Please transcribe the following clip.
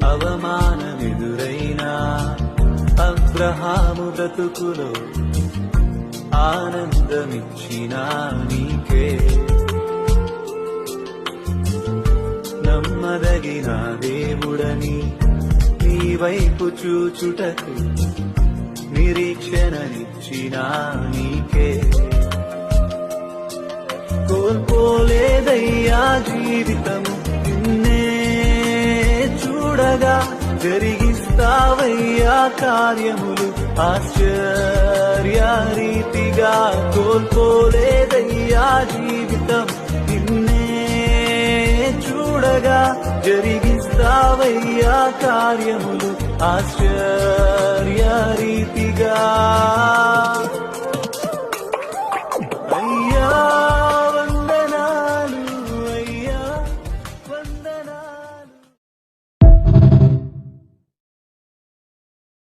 అవమానమెదురైనా అబ్రహాము బ్రతుకులో ఆనందమిచ్చినా నీకే. నమ్మదగిన దేవుడని నీ వైపు చూచుటకు నిరీక్షణనిచ్చినా నీకే. కోల్పోలేదయ్యా జీవితము నిన్నే చూడగా, జరిగిస్తావయ్యా కార్యములు ఆశ్చర్య రీతిగా. కోల్పోలేదయ్యా జీవితం నిన్నే చూడగా, జరిగిస్తావయ్యా కార్యములు ఆశ్చర్య రీతిగా.